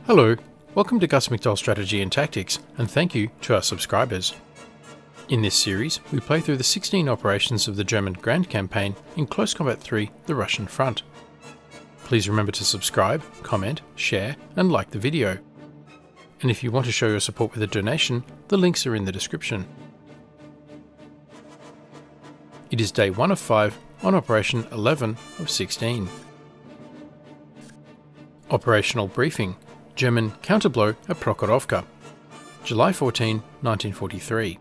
Hello, welcome to Gus McDoll Strategy and Tactics, and thank you to our subscribers. In this series, we play through the 16 operations of the German Grand Campaign in Close Combat 3, the Russian Front. Please remember to subscribe, comment, share, and like the video. And if you want to show your support with a donation, the links are in the description. It is day 1 of 5 on Operation 11 of 16. Operational Briefing: German counterblow at Prokhorovka, July 14, 1943.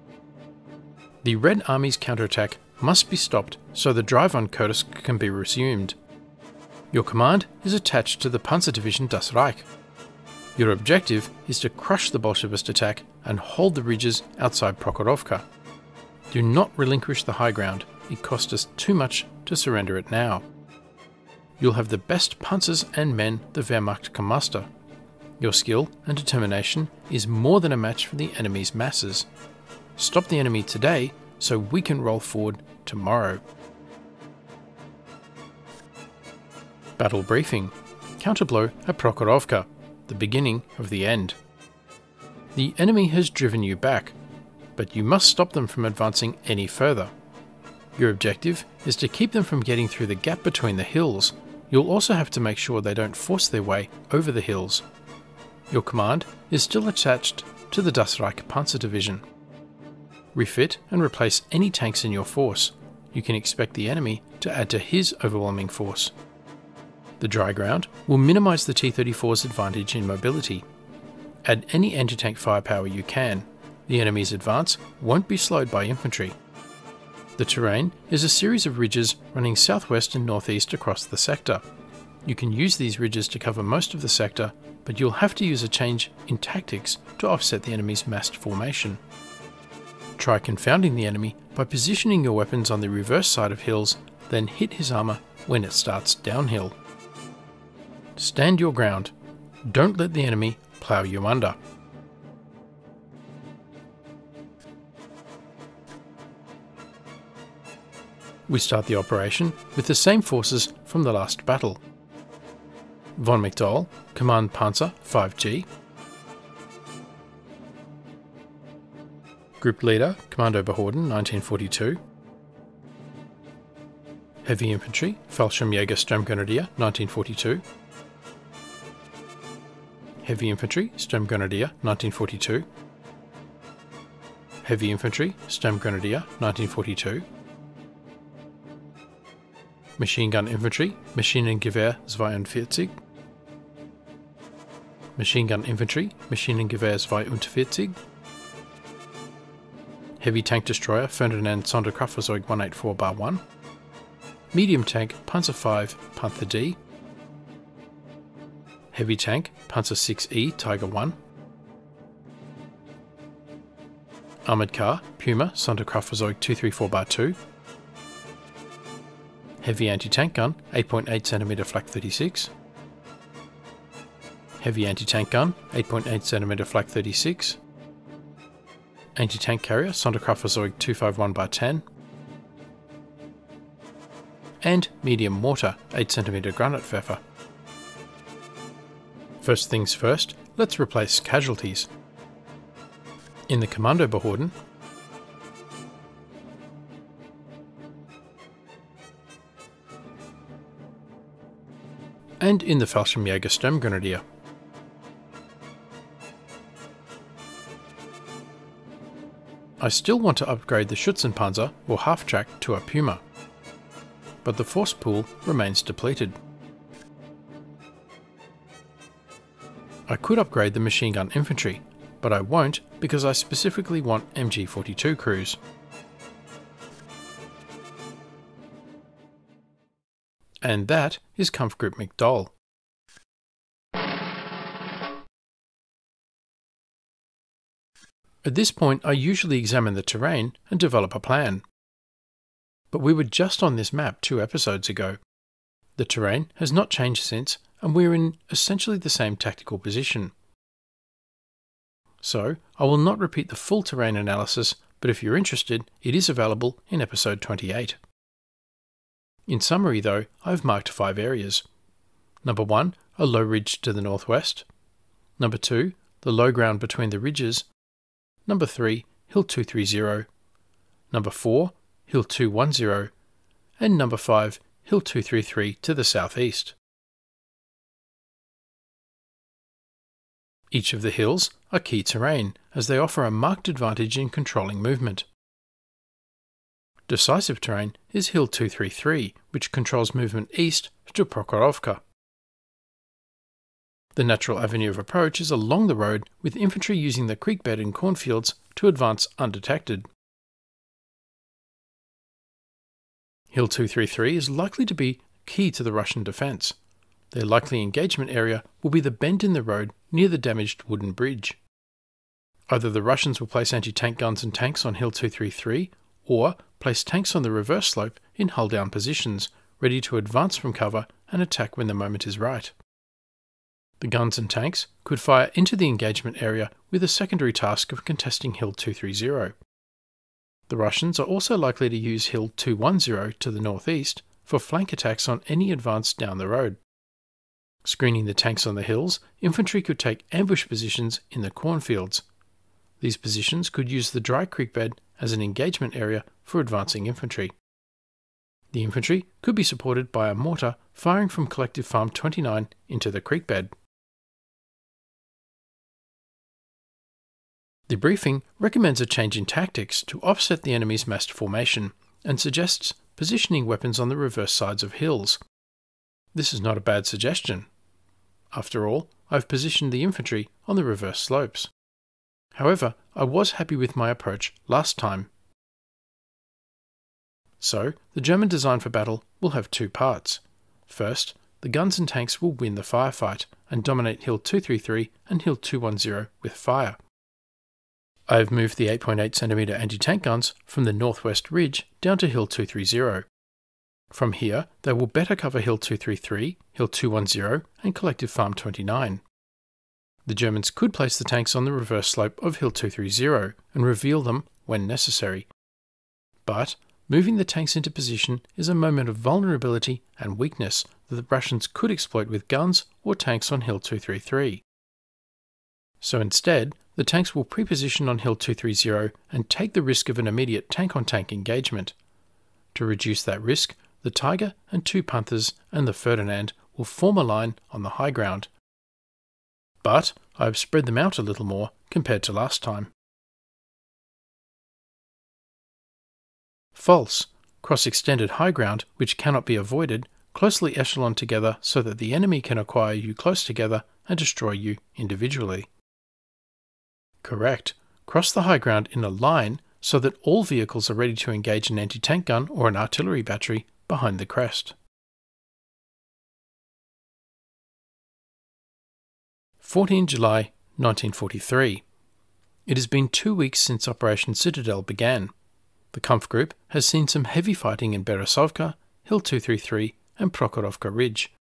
The Red Army's counterattack must be stopped so the drive on Kursk can be resumed. Your command is attached to the Panzer Division Das Reich. Your objective is to crush the Bolshevist attack and hold the ridges outside Prokhorovka. Do not relinquish the high ground, it cost us too much to surrender it now. You'll have the best panzers and men the Wehrmacht can muster. Your skill and determination is more than a match for the enemy's masses. Stop the enemy today so we can roll forward tomorrow. Battle Briefing: Counterblow at Prokhorovka, the beginning of the end. The enemy has driven you back, but you must stop them from advancing any further. Your objective is to keep them from getting through the gap between the hills. You'll also have to make sure they don't force their way over the hills. Your command is still attached to the Das Reich Panzer Division. Refit and replace any tanks in your force. You can expect the enemy to add to his overwhelming force. The dry ground will minimise the T-34's advantage in mobility. Add any anti-tank firepower you can. The enemy's advance won't be slowed by infantry. The terrain is a series of ridges running southwest and northeast across the sector. You can use these ridges to cover most of the sector, but you'll have to use a change in tactics to offset the enemy's massed formation. Try confounding the enemy by positioning your weapons on the reverse side of hills, then hit his armour when it starts downhill. Stand your ground. Don't let the enemy plough you under. We start the operation with the same forces from the last battle. Von McDowell, Command Panzer 5G. Group Leader, Commando Behorden 1942. Heavy Infantry, Fallschirmjäger Sturmgrenadier 1942. Heavy Infantry, Sturmgrenadier 1942. Heavy Infantry, Sturmgrenadier 1942. Machine Gun Infantry, Maschinengewehr 42. Machine Gun Infantry, Maschinengewehr 42. Heavy Tank Destroyer Ferdinand Sonderkraftfahrzeug 184-1. Medium Tank Panzer V Panther D. Heavy Tank Panzer 6E Tiger 1. Armoured Car Puma Sonderkraftfahrzeug 234-2. Heavy Anti-Tank Gun 8.8cm Flak 36. Heavy Anti-Tank Gun 8.8cm Flak 36. Anti-Tank Carrier Sonderkraftfahrzeug 251-10. And Medium Mortar 8cm Granatwerfer. First things first, let's replace casualties. In the Kommando Behorden, and in the Fallschirmjäger Sturmgrenadier. I still want to upgrade the Schützenpanzer or half-track to a Puma, but the force pool remains depleted. I could upgrade the machine gun infantry, but I won't because I specifically want MG42 crews. And that is Kampfgruppe McDowell. At this point, I usually examine the terrain and develop a plan. But we were just on this map 2 episodes ago. The terrain has not changed since, and we're in essentially the same tactical position. So, I will not repeat the full terrain analysis, but if you're interested, it is available in episode 28. In summary though, I've marked 5 areas. Number 1, a low ridge to the northwest. Number 2, the low ground between the ridges. Number 3, Hill 230. Number 4, Hill 210. And Number 5, Hill 233 to the southeast. Each of the hills are key terrain, as they offer a marked advantage in controlling movement. Decisive terrain is Hill 233, which controls movement east to Prokhorovka. The natural avenue of approach is along the road, with infantry using the creek bed and cornfields to advance undetected. Hill 233 is likely to be key to the Russian defence. Their likely engagement area will be the bend in the road near the damaged wooden bridge. Either the Russians will place anti-tank guns and tanks on Hill 233, or place tanks on the reverse slope in hull-down positions, ready to advance from cover and attack when the moment is right. The guns and tanks could fire into the engagement area with a secondary task of contesting Hill 230. The Russians are also likely to use Hill 210 to the northeast for flank attacks on any advance down the road. Screening the tanks on the hills, infantry could take ambush positions in the cornfields. These positions could use the dry creek bed as an engagement area for advancing infantry. The infantry could be supported by a mortar firing from Collective Farm 29 into the creek bed. The briefing recommends a change in tactics to offset the enemy's massed formation and suggests positioning weapons on the reverse sides of hills. This is not a bad suggestion. After all, I've positioned the infantry on the reverse slopes. However, I was happy with my approach last time. So, the German design for battle will have two parts. First, the guns and tanks will win the firefight and dominate Hill 233 and Hill 210 with fire. I have moved the 8.8cm anti-tank guns from the northwest ridge down to Hill 230. From here, they will better cover Hill 233, Hill 210 and Collective Farm 29. The Germans could place the tanks on the reverse slope of Hill 230 and reveal them when necessary. But moving the tanks into position is a moment of vulnerability and weakness that the Russians could exploit with guns or tanks on Hill 233. So instead, the tanks will pre-position on Hill 230 and take the risk of an immediate tank-on-tank engagement. To reduce that risk, the Tiger and two Panthers and the Ferdinand will form a line on the high ground. But I have spread them out a little more compared to last time. False. Cross-extended high ground, which cannot be avoided, closely echeloned together so that the enemy can acquire you close together and destroy you individually. Correct. Cross the high ground in a line so that all vehicles are ready to engage an anti-tank gun or an artillery battery behind the crest. 14 July 1943. It has been 2 weeks since Operation Citadel began. The Kampfgruppe has seen some heavy fighting in Berezovka, Hill 233 and Prokhorovka Ridge,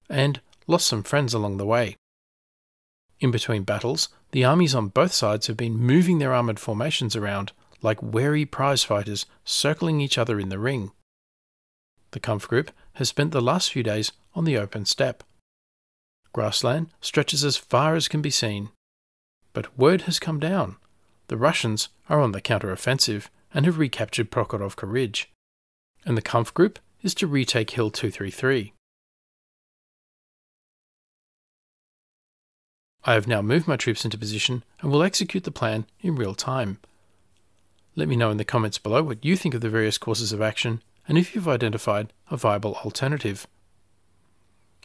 and lost some friends along the way. In between battles, the armies on both sides have been moving their armoured formations around like wary prize-fighters circling each other in the ring. The Kampfgruppe has spent the last few days on the open steppe. Grassland stretches as far as can be seen. But word has come down. The Russians are on the counteroffensive and have recaptured Prokhorovka Ridge, and the Kampfgruppe is to retake Hill 233. I have now moved my troops into position and will execute the plan in real time. Let me know in the comments below what you think of the various courses of action and if you've identified a viable alternative.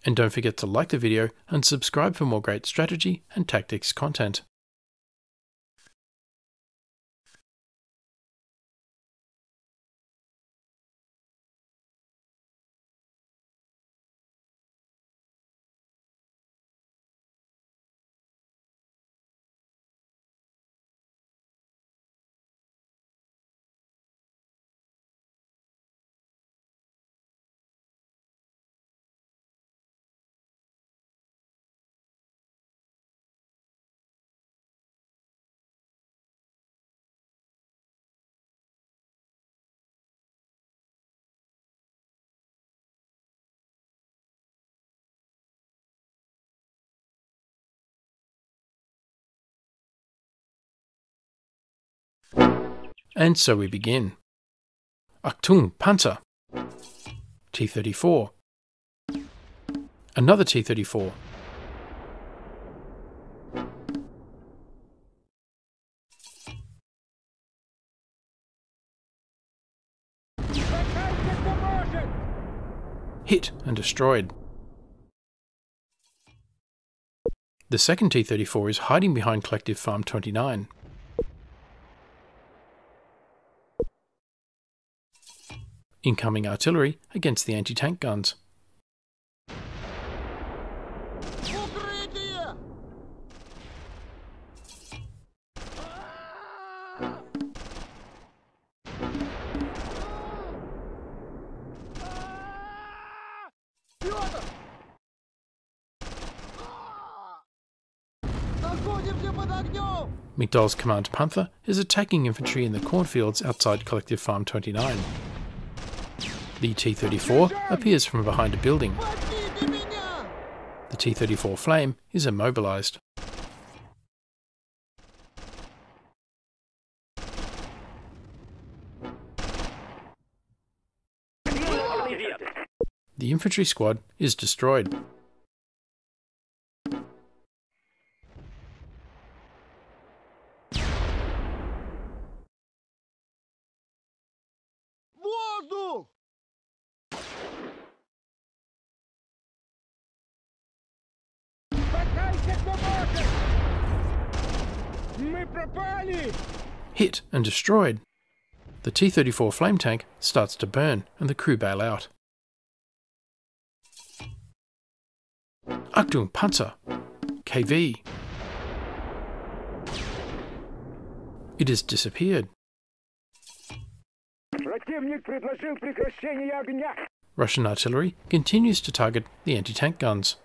And don't forget to like the video and subscribe for more great strategy and tactics content. And so we begin. Achtung, Panzer! T-34. Another T-34. Hit and destroyed. The second T-34 is hiding behind Collective Farm 29. Incoming artillery against the anti-tank guns. McDowell's Command Panther is attacking infantry in the cornfields outside Collective Farm 29. The T-34 appears from behind a building. The T-34 Flame is immobilized. The infantry squad is destroyed. Hit and destroyed. The T-34 flame tank starts to burn and the crew bail out. Achtung, Panzer! KV. It has disappeared. Russian artillery continues to target the anti-tank guns.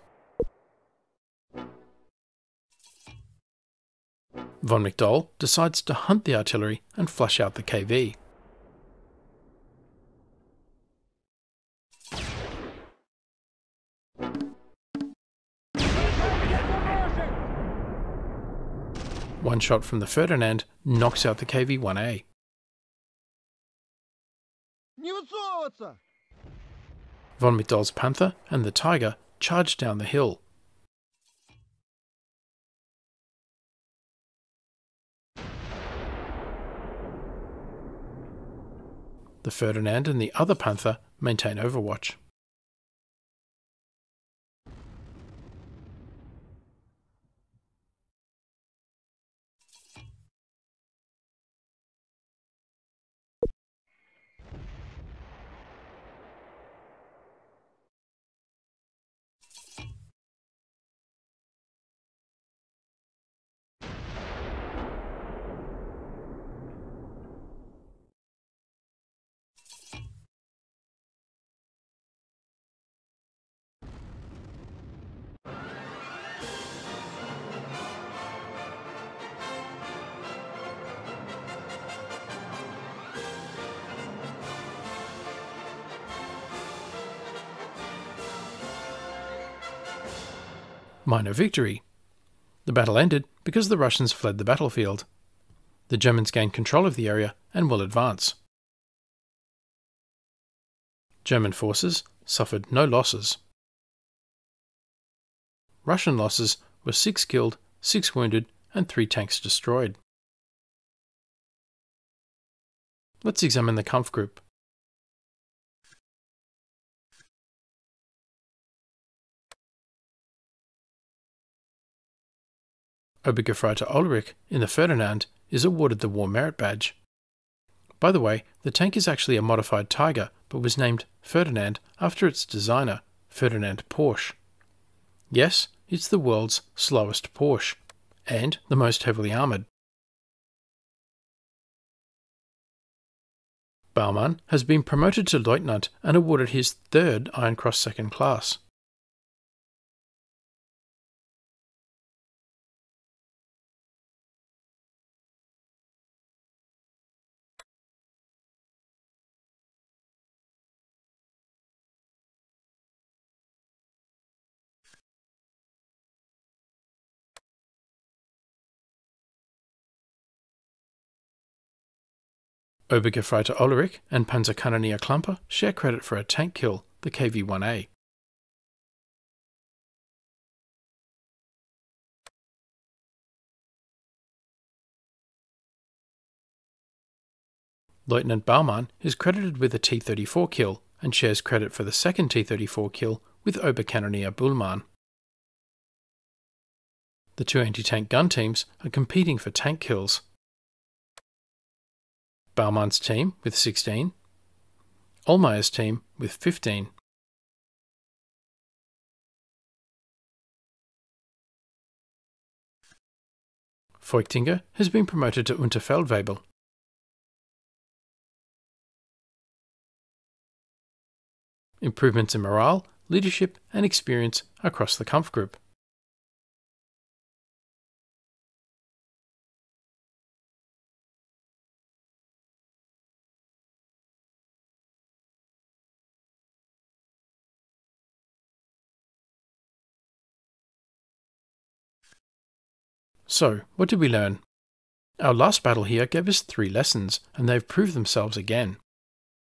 Von McDowell decides to hunt the artillery and flush out the KV. One shot from the Ferdinand knocks out the KV-1A. Von McDowell's Panther and the Tiger charge down the hill. The Ferdinand and the other Panther maintain overwatch. Minor victory. The battle ended because the Russians fled the battlefield. The Germans gained control of the area and will advance. German forces suffered no losses. Russian losses were 6 killed, 6 wounded, and 3 tanks destroyed. Let's examine the Kampfgruppe. Obergefreiter Ulrich in the Ferdinand is awarded the War Merit Badge. By the way, the tank is actually a modified Tiger, but was named Ferdinand after its designer, Ferdinand Porsche. Yes, it's the world's slowest Porsche, and the most heavily armoured. Baumann has been promoted to Lieutenant and awarded his 3rd Iron Cross 2nd class. Obergefreiter Ulrich and Panzerkanonier Klamper share credit for a tank kill, the KV-1A. Lieutenant Baumann is credited with a T-34 kill and shares credit for the second T-34 kill with Oberkanonier Bullmann. The two anti-tank gun teams are competing for tank kills. Baumann's team with 16, Ohlmeyer's team with 15. Feuchtinger has been promoted to Unterfeldwebel. Improvements in morale, leadership and experience across the Kampfgruppe. So, what did we learn? Our last battle here gave us 3 lessons, and they've proved themselves again.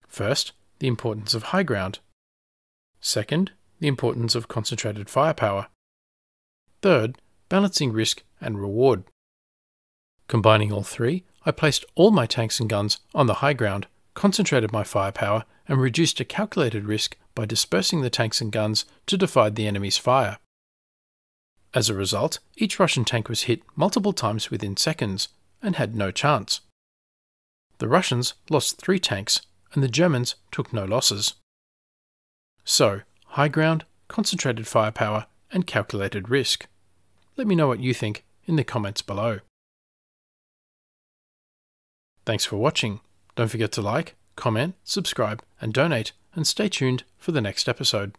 First, the importance of high ground. Second, the importance of concentrated firepower. Third, balancing risk and reward. Combining all 3, I placed all my tanks and guns on the high ground, concentrated my firepower, and reduced a calculated risk by dispersing the tanks and guns to divide the enemy's fire. As a result, each Russian tank was hit multiple times within seconds, and had no chance. The Russians lost 3 tanks, and the Germans took no losses. So, high ground, concentrated firepower, and calculated risk. Let me know what you think in the comments below. Thanks for watching. Don't forget to like, comment, subscribe, and donate, and stay tuned for the next episode.